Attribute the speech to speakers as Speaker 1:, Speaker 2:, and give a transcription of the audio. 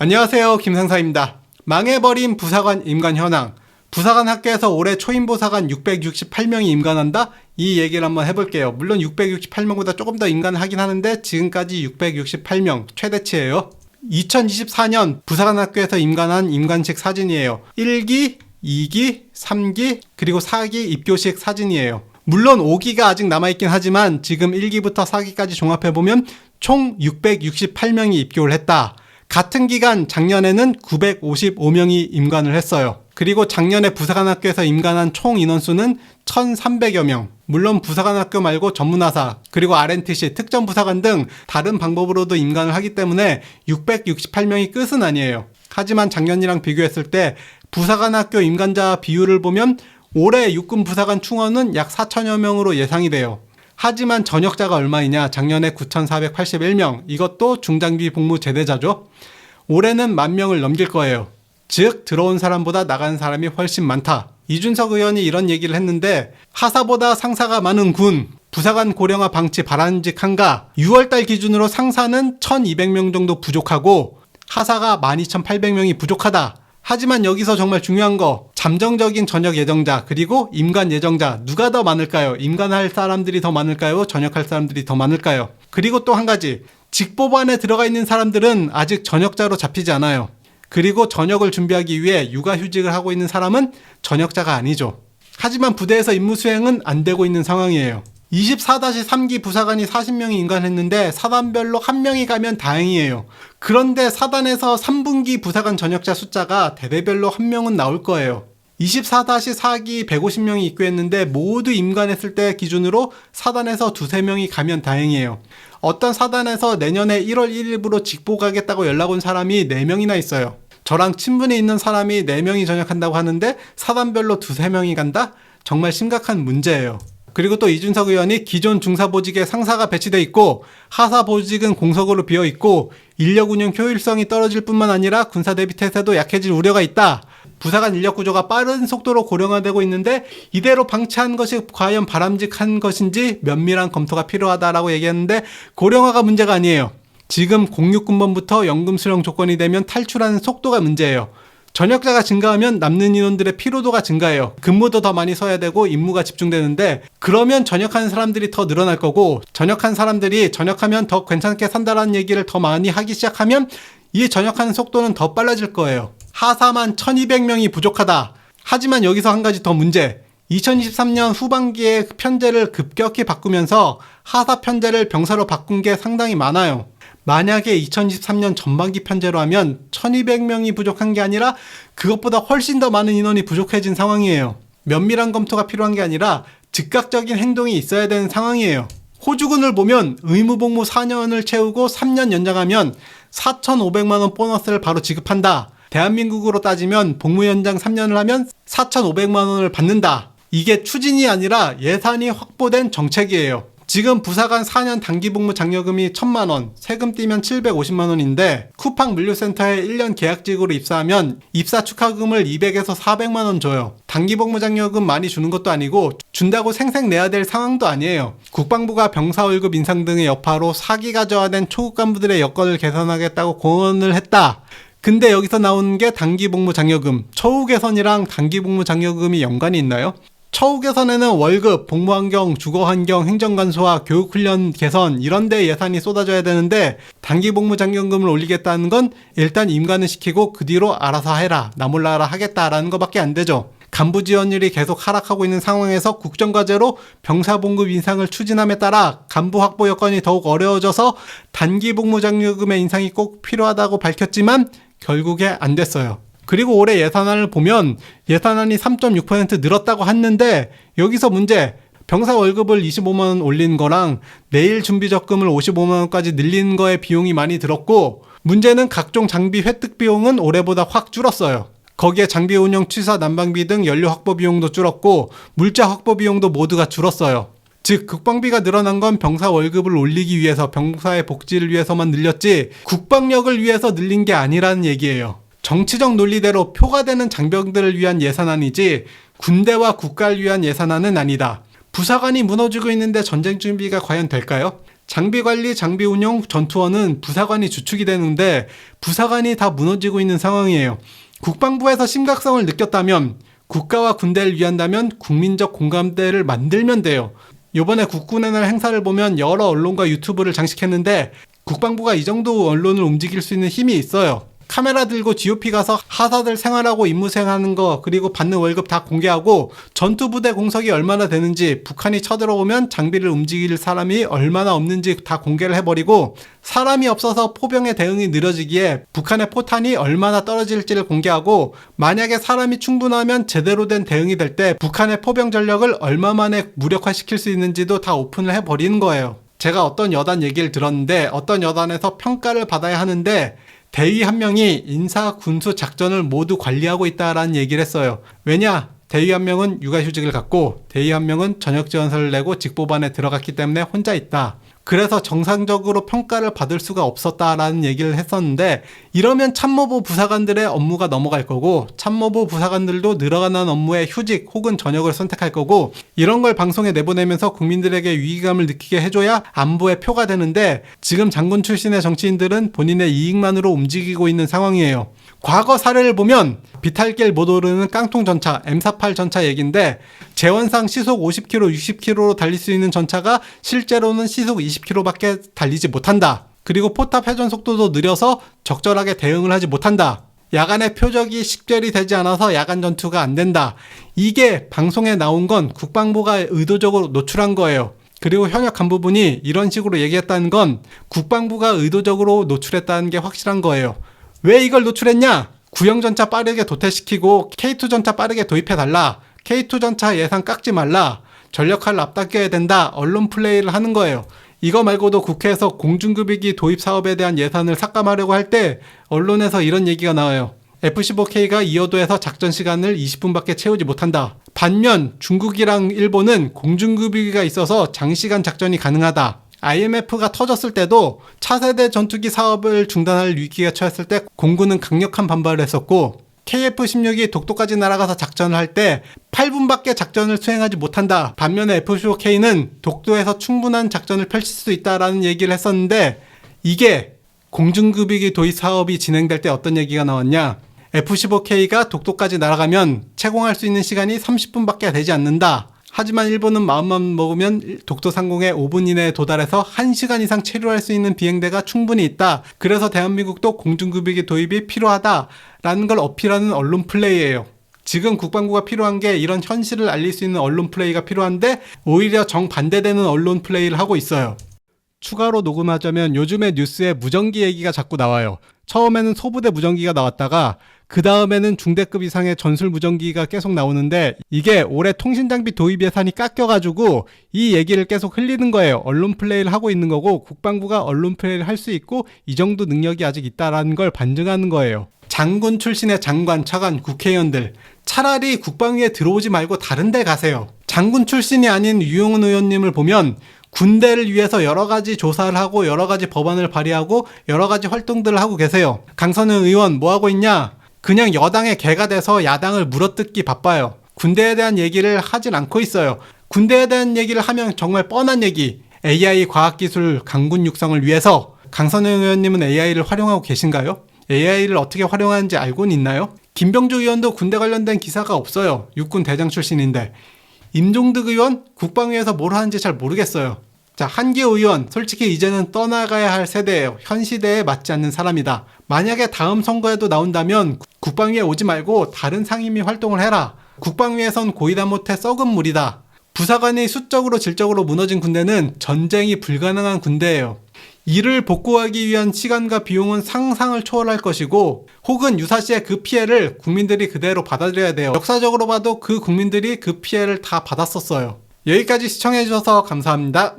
Speaker 1: 안녕하세요, 김상사입니다. 망해버린 부사관 임관 현황. 부사관 학교에서 올해 초임 부사관 668명이 임관한다? 이 얘기를 한번 해볼게요. 물론 668명보다 조금 더 임관을 하긴 하는데 지금까지 668명 최대치예요. 2024년 부사관 학교에서 임관한 임관식 사진이에요. 1기, 2기, 3기, 그리고 4기 입교식 사진이에요. 물론 5기가 아직 남아있긴 하지만 지금 1기부터 4기까지 종합해보면 총 668명이 입교를 했다. 같은 기간 작년에는 955명이 임관을 했어요. 그리고 작년에 부사관 학교에서 임관한 총 인원수는 1,300여 명. 물론 부사관 학교 말고 전문화사, 그리고 RNTC, 특전 부사관 등 다른 방법으로도 임관을 하기 때문에 668명이 끝은 아니에요. 하지만 작년이랑 비교했을 때 부사관 학교 임관자 비율을 보면 올해 육군 부사관 충원은 약 4천여 명으로 예상이 돼요. 하지만 전역자가 얼마이냐? 작년에 9,481명. 이것도 중장비 복무 제대자죠. 올해는 10,000명을 넘길 거예요. 즉 들어온 사람보다 나간 사람이 훨씬 많다. 이준석 의원이 이런 얘기를 했는데 하사보다 상사가 많은 군, 부사관 고령화 방치 바람직한가? 6월달 기준으로 상사는 1,200명 정도 부족하고 하사가 12,800명이 부족하다. 하지만 여기서 정말 중요한 거, 잠정적인 전역 예정자 그리고 임관 예정자 누가 더 많을까요? 임관할 사람들이 더 많을까요? 전역할 사람들이 더 많을까요? 그리고 또 한 가지, 직보반에 들어가 있는 사람들은 아직 전역자로 잡히지 않아요. 그리고 전역을 준비하기 위해 육아휴직을 하고 있는 사람은 전역자가 아니죠. 하지만 부대에서 임무 수행은 안 되고 있는 상황이에요. 24-3기 부사관이 40명이 임관했는데 사단별로 1명이 가면 다행이에요. 그런데 사단에서 3분기 부사관 전역자 숫자가 대대별로 1명은 나올 거예요. 24-4기 150명이 입교했는데 모두 임관했을 때 기준으로 사단에서 2-3명이 가면 다행이에요. 어떤 사단에서 내년에 1월 1일부로 직보 가겠다고 연락 온 사람이 4명이나 있어요. 저랑 친분이 있는 사람이 4명이 전역한다고 하는데 사단별로 2-3명이 간다? 정말 심각한 문제예요. 그리고 또 이준석 의원이 기존 중사보직에 상사가 배치돼 있고 하사보직은 공석으로 비어있고 인력 운영 효율성이 떨어질 뿐만 아니라 군사 대비 태세도 약해질 우려가 있다. 부사관 인력 구조가 빠른 속도로 고령화되고 있는데 이대로 방치한 것이 과연 바람직한 것인지 면밀한 검토가 필요하다라고 얘기했는데 고령화가 문제가 아니에요. 지금 06군번부터 연금 수령 조건이 되면 탈출하는 속도가 문제예요. 전역자가 증가하면 남는 인원들의 피로도가 증가해요. 근무도 더 많이 서야 되고 임무가 집중되는데 그러면 전역하는 사람들이 더 늘어날 거고 전역한 사람들이 전역하면 더 괜찮게 산다라는 얘기를 더 많이 하기 시작하면 이 전역하는 속도는 더 빨라질 거예요. 하사만 1,200명이 부족하다. 하지만 여기서 한 가지 더 문제. 2023년 후반기에 편제를 급격히 바꾸면서 하사 편제를 병사로 바꾼 게 상당히 많아요. 만약에 2023년 전반기 편제로 하면 1,200명이 부족한 게 아니라 그것보다 훨씬 더 많은 인원이 부족해진 상황이에요. 면밀한 검토가 필요한 게 아니라 즉각적인 행동이 있어야 되는 상황이에요. 호주군을 보면 의무복무 4년을 채우고 3년 연장하면 4,500만 원 보너스를 바로 지급한다. 대한민국으로 따지면 복무 연장 3년을 하면 4,500만 원을 받는다. 이게 추진이 아니라 예산이 확보된 정책이에요. 지금 부사관 4년 단기복무 장려금이 1,000만 원, 세금 떼면 750만 원인데 쿠팡 물류센터에 1년 계약직으로 입사하면 입사 축하금을 200에서 400만 원 줘요. 단기복무 장려금 많이 주는 것도 아니고 준다고 생색 내야 될 상황도 아니에요. 국방부가 병사 월급 인상 등의 여파로 사기 가져와된 초급 간부들의 여건을 개선하겠다고 공언을 했다. 근데 여기서 나오는 게 단기복무 장려금, 처우 개선이랑 단기복무 장려금이 연관이 있나요? 처우 개선에는 월급, 복무환경, 주거환경, 행정간소화, 교육훈련 개선 이런 데 예산이 쏟아져야 되는데 단기복무 장려금을 올리겠다는 건 일단 임관을 시키고 그 뒤로 알아서 해라, 나 몰라라 하겠다라는 것밖에 안 되죠. 간부 지원율이 계속 하락하고 있는 상황에서 국정과제로 병사 봉급 인상을 추진함에 따라 간부 확보 여건이 더욱 어려워져서 단기복무 장려금의 인상이 꼭 필요하다고 밝혔지만 결국에 안 됐어요. 그리고 올해 예산안을 보면 예산안이 3.6% 늘었다고 했는데 여기서 문제, 병사 월급을 25만 원 올린 거랑 내일 준비적금을 55만 원까지 늘린 거에 비용이 많이 들었고 문제는 각종 장비 획득 비용은 올해보다 확 줄었어요. 거기에 장비 운영 취사 난방비 등 연료 확보 비용도 줄었고 물자 확보 비용도 모두가 줄었어요. 즉 국방비가 늘어난 건 병사 월급을 올리기 위해서 병사의 복지를 위해서만 늘렸지 국방력을 위해서 늘린 게 아니라는 얘기예요. 정치적 논리대로 표가 되는 장병들을 위한 예산안이지 군대와 국가를 위한 예산안은 아니다. 부사관이 무너지고 있는데 전쟁 준비가 과연 될까요? 장비 관리, 장비 운영, 전투원은 부사관이 주축이 되는데 부사관이 다 무너지고 있는 상황이에요. 국방부에서 심각성을 느꼈다면, 국가와 군대를 위한다면 국민적 공감대를 만들면 돼요. 요번에 국군의 날 행사를 보면 여러 언론과 유튜브를 장식했는데 국방부가 이 정도 언론을 움직일 수 있는 힘이 있어요. 카메라 들고 GOP 가서 하사들 생활하고 임무 수행하는 거, 그리고 받는 월급 다 공개하고 전투부대 공석이 얼마나 되는지, 북한이 쳐들어오면 장비를 움직일 사람이 얼마나 없는지 다 공개를 해버리고, 사람이 없어서 포병의 대응이 느려지기에 북한의 포탄이 얼마나 떨어질지를 공개하고, 만약에 사람이 충분하면 제대로 된 대응이 될 때 북한의 포병 전력을 얼마 만에 무력화시킬 수 있는지도 다 오픈을 해버리는 거예요. 제가 어떤 여단 얘기를 들었는데 어떤 여단에서 평가를 받아야 하는데 대위 한 명이 인사, 군수, 작전을 모두 관리하고 있다라는 얘기를 했어요. 왜냐? 대위 한 명은 육아휴직을 갖고 대위 한 명은 전역지원서를 내고 직보반에 들어갔기 때문에 혼자 있다. 그래서 정상적으로 평가를 받을 수가 없었다라는 얘기를 했었는데, 이러면 참모부 부사관들의 업무가 넘어갈 거고 참모부 부사관들도 늘어가는 업무에 휴직 혹은 전역을 선택할 거고, 이런 걸 방송에 내보내면서 국민들에게 위기감을 느끼게 해줘야 안보의 표가 되는데, 지금 장군 출신의 정치인들은 본인의 이익만으로 움직이고 있는 상황이에요. 과거 사례를 보면 비탈길 못 오르는 깡통 전차, M48 전차 얘긴데, 재원상 시속 50km, 60km로 달릴 수 있는 전차가 실제로는 시속 20km밖에 달리지 못한다. 그리고 포탑 회전 속도도 느려서 적절하게 대응을 하지 못한다. 야간에 표적이 식별이 되지 않아서 야간 전투가 안 된다. 이게 방송에 나온 건 국방부가 의도적으로 노출한 거예요. 그리고 현역 간부분이 이런 식으로 얘기했다는 건 국방부가 의도적으로 노출했다는 게 확실한 거예요. 왜 이걸 노출했냐? 구형전차 빠르게 도태시키고 K2 전차 빠르게 도입해달라. K2 전차 예산 깎지 말라. 전력화를 앞당겨야 된다. 언론 플레이를 하는 거예요. 이거 말고도 국회에서 공중급유기 도입 사업에 대한 예산을 삭감하려고 할 때 언론에서 이런 얘기가 나와요. F-15K가 이어도에서 작전 시간을 20분밖에 채우지 못한다. 반면 중국이랑 일본은 공중급유기가 있어서 장시간 작전이 가능하다. IMF가 터졌을 때도 차세대 전투기 사업을 중단할 위기가 처했을 때 공군은 강력한 반발을 했었고, KF-16이 독도까지 날아가서 작전을 할 때 8분밖에 작전을 수행하지 못한다. 반면에 F-15K는 독도에서 충분한 작전을 펼칠 수 있다라는 얘기를 했었는데, 이게 공중급유기 도입 사업이 진행될 때 어떤 얘기가 나왔냐? F-15K가 독도까지 날아가면 채공할 수 있는 시간이 30분밖에 되지 않는다. 하지만 일본은 마음만 먹으면 독도 상공에 5분 이내에 도달해서 1시간 이상 체류할 수 있는 비행대가 충분히 있다. 그래서 대한민국도 공중급유기 도입이 필요하다라는 걸 어필하는 언론 플레이예요. 지금 국방부가 필요한 게 이런 현실을 알릴 수 있는 언론 플레이가 필요한데 오히려 정반대되는 언론 플레이를 하고 있어요. 추가로 녹음하자면 요즘에 뉴스에 무전기 얘기가 자꾸 나와요. 처음에는 소부대 무전기가 나왔다가 그 다음에는 중대급 이상의 전술 무전기가 계속 나오는데, 이게 올해 통신장비 도입 예산이 깎여가지고 이 얘기를 계속 흘리는 거예요. 언론 플레이를 하고 있는 거고, 국방부가 언론 플레이를 할 수 있고 이 정도 능력이 아직 있다라는 걸 반증하는 거예요. 장군 출신의 장관, 차관, 국회의원들, 차라리 국방위에 들어오지 말고 다른 데 가세요. 장군 출신이 아닌 유용훈 의원님을 보면 군대를 위해서 여러 가지 조사를 하고 여러 가지 법안을 발의하고 여러 가지 활동들을 하고 계세요. 강선우 의원 뭐 하고 있냐? 그냥 여당의 개가 돼서 야당을 물어뜯기 바빠요. 군대에 대한 얘기를 하진 않고 있어요. 군대에 대한 얘기를 하면 정말 뻔한 얘기. AI 과학기술 강군 육성을 위해서. 강선우 의원님은 AI를 활용하고 계신가요? AI를 어떻게 활용하는지 알고는 있나요? 김병주 의원도 군대 관련된 기사가 없어요. 육군 대장 출신인데. 임종득 의원 국방위에서 뭘 하는지 잘 모르겠어요. 자, 한기호 의원 솔직히 이제는 떠나가야 할 세대예요. 현 시대에 맞지 않는 사람이다. 만약에 다음 선거에도 나온다면 국방위에 오지 말고 다른 상임위 활동을 해라. 국방위에선 고이다 못해 썩은 물이다. 부사관이 수적으로 질적으로 무너진 군대는 전쟁이 불가능한 군대예요. 이를 복구하기 위한 시간과 비용은 상상을 초월할 것이고, 혹은 유사시에 그 피해를 국민들이 그대로 받아들여야 돼요. 역사적으로 봐도 그 국민들이 그 피해를 다 받았었어요. 여기까지 시청해주셔서 감사합니다.